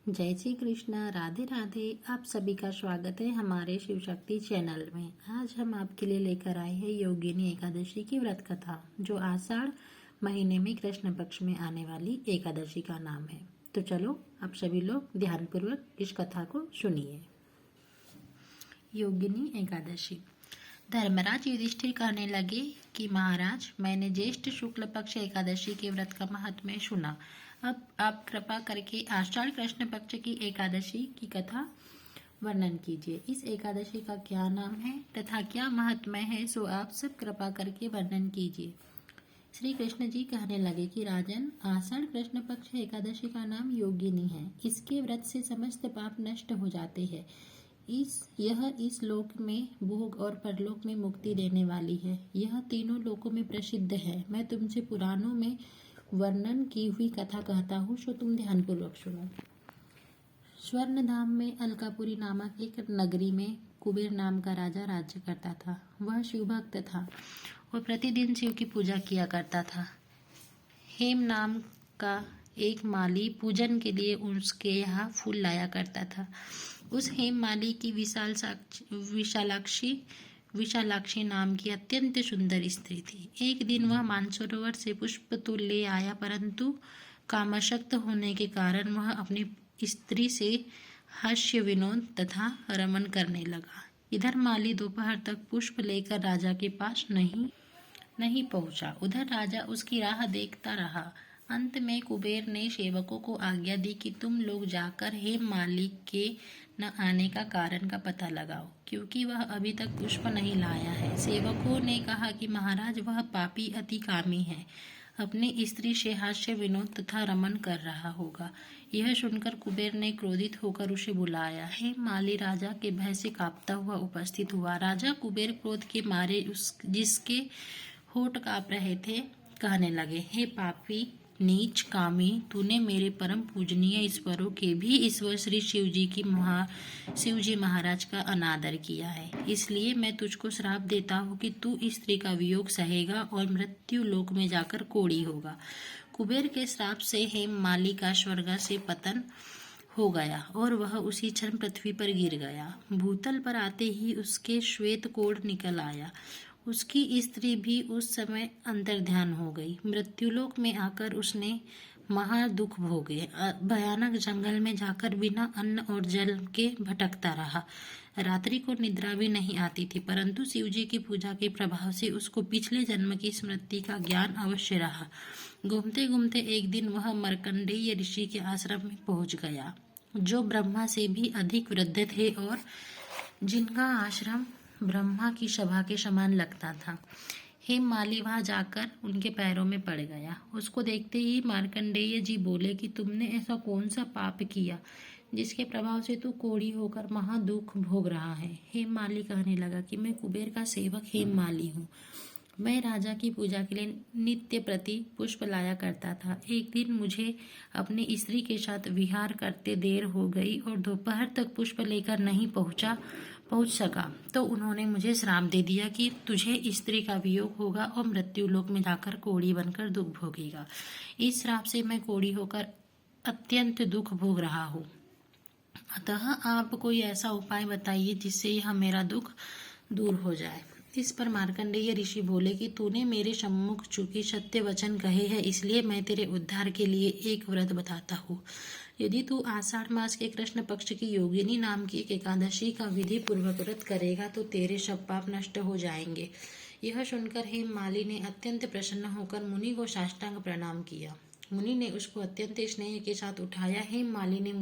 जय श्री कृष्णा, राधे राधे। आप सभी का स्वागत है हमारे शिव शक्ति चैनल में। आज हम आपके लिए लेकर आए हैं योगिनी एकादशी की व्रत कथा, जो आषाढ़ महीने में कृष्ण पक्ष में आने वाली एकादशी का नाम है। तो चलो आप सभी लोग ध्यानपूर्वक इस कथा को सुनिए। योगिनी एकादशी। धर्मराज युधिष्ठिर कहने लगे कि महाराज, मैंने ज्येष्ठ शुक्ल पक्ष एकादशी के व्रत का महात्म्य सुना। अब आप कृपा करके आषाढ़ कृष्ण पक्ष की एकादशी की कथा वर्णन कीजिए। इस एकादशी का क्या नाम है तथा क्या महात्म्य है, सो आप सब कृपा करके वर्णन कीजिए। श्री कृष्ण जी कहने लगे कि राजन, आषाढ़ कृष्ण पक्ष एकादशी का नाम योगिनी है। इसके व्रत से समस्त पाप नष्ट हो जाते हैं। इस लोक में भोग और परलोक में मुक्ति देने वाली है। यह तीनों लोकों में प्रसिद्ध है। मैं तुमसे पुराणों में वर्णन की हुई कथा कहता हूँ, सो तुम ध्यानपूर्वक सुनो। स्वर्णधाम में अलकापुरी नामक एक नगरी में कुबेर नाम का राजा राज्य करता था। वह शिवभक्त था और प्रतिदिन शिव की पूजा किया करता था। हेम नाम का एक माली पूजन के लिए उसके यहाँ फूल लाया करता था। उस हेम माली की विशालाक्षी नाम की अत्यंत सुंदर स्त्री थी। एक दिन वह मानसरोवर से पुष्प तो ले आया, परंतु कामासक्त होने के कारण वह अपनी स्त्री से हास्य विनोद तथा रमन करने लगा। इधर माली दोपहर तक पुष्प लेकर राजा के पास नहीं पहुंचा। उधर राजा उसकी राह देखता रहा। अंत में कुबेर ने सेवकों को आज्ञा दी कि तुम लोग जाकर हेम माली के न आने का कारण का पता लगाओ, क्योंकि वह अभी तक पुष्प नहीं लाया है। सेवकों ने कहा कि महाराज, वह पापी अति कामी है, अपनी स्त्री से हास्य विनोद तथा रमन कर रहा होगा। यह सुनकर कुबेर ने क्रोधित होकर उसे बुलाया। हेम माली राजा के भय से कांपता हुआ उपस्थित हुआ। राजा कुबेर क्रोध के मारे जिसके होठ कांप रहे थे, कहने लगे, हे पापी नीच कामी, तूने मेरे परम पूजनीय ईश्वरों के भी ईश्वर श्री शिवजी महाराज का अनादर किया है। इसलिए मैं तुझको श्राप देता हूँ कि तू स्त्री का वियोग सहेगा और मृत्यु लोक में जाकर कोढ़ी होगा। कुबेर के श्राप से हेम माली का स्वर्ग से पतन हो गया और वह उसी क्षण पृथ्वी पर गिर गया। भूतल पर आते ही उसके श्वेत कोढ़ निकल आया। उसकी स्त्री भी उस समय अंतर्ध्यान हो गई। मृत्युलोक में आकर उसने महा दुख भोगे। भयानक जंगल में जाकर बिना अन्न और जल के भटकता रहा। रात्रि को निद्रा भी नहीं आती थी, परंतु शिवजी की पूजा के प्रभाव से उसको पिछले जन्म की स्मृति का ज्ञान अवश्य रहा। घूमते घूमते एक दिन वह मार्कंडेय ऋषि के आश्रम में पहुंच गया, जो ब्रह्मा से भी अधिक वृद्ध थे और जिनका आश्रम ब्रह्मा की सभा के समान लगता था। हेम माली वहां जाकर उनके पैरों में पड़ गया। उसको देखते ही मार्कंडेय जी बोले कि तुमने ऐसा कौन सा पाप किया जिसके प्रभाव से तू कोढ़ी होकर महा दुख भोग रहा है। हेम माली कहने लगा कि मैं कुबेर का सेवक हेम माली हूँ। मैं राजा की पूजा के लिए नित्य प्रति पुष्प लाया करता था। एक दिन मुझे अपनी स्त्री के साथ विहार करते देर हो गई और दोपहर तक पुष्प लेकर नहीं पहुंच सका, तो उन्होंने मुझे श्राप दे दिया कि तुझे स्त्री का वियोग होगा और मृत्यु लोक में जाकर कोढ़ी बनकर दुख भोगेगा। इस श्राप से मैं कोढ़ी होकर अत्यंत दुख भोग रहा हूँ। अतः आप कोई ऐसा उपाय बताइए जिससे यह मेरा दुख दूर हो जाए। इस पर मार्कंडेय ऋषि बोले कि तूने मेरे सम्मुख चूंकि सत्य वचन कहे हैं, इसलिए मैं तेरे उद्धार के लिए एक व्रत बताता हूँ। यदि तू आषाढ़ मास के कृष्ण पक्ष की योगिनी नाम की एक एकादशी का विधि पूर्वक व्रत करेगा तो तेरे सब पाप नष्ट हो जाएंगे। यह सुनकर हेम माली ने अत्यंत प्रसन्न होकर मुनि को साष्टांग प्रणाम किया। मुनि ने उसको अत्यंत स्नेह के साथ उठाया। हेम माली ने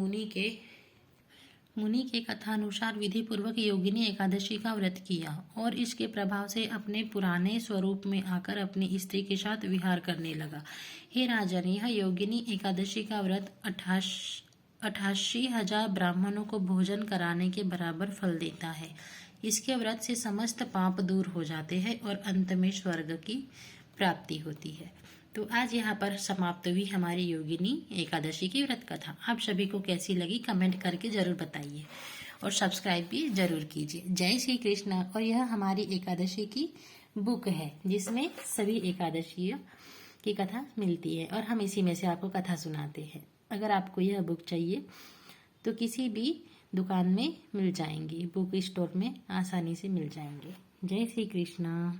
मुनि के कथानुसार विधि पूर्वक योगिनी एकादशी का व्रत किया और इसके प्रभाव से अपने पुराने स्वरूप में आकर अपनी स्त्री के साथ विहार करने लगा। हे राजन, यह योगिनी एकादशी का व्रत 88,000 ब्राह्मणों को भोजन कराने के बराबर फल देता है। इसके व्रत से समस्त पाप दूर हो जाते हैं और अंत में स्वर्ग की प्राप्ति होती है। तो आज यहाँ पर समाप्त हुई हमारी योगिनी एकादशी की व्रत कथा। आप सभी को कैसी लगी कमेंट करके जरूर बताइए और सब्सक्राइब भी जरूर कीजिए। जय श्री कृष्ण। और यह हमारी एकादशी की बुक है जिसमें सभी एकादशियों की कथा मिलती है और हम इसी में से आपको कथा सुनाते हैं। अगर आपको यह बुक चाहिए तो किसी भी दुकान में मिल जाएंगे, बुक स्टोर में आसानी से मिल जाएंगे। जय श्री कृष्ण।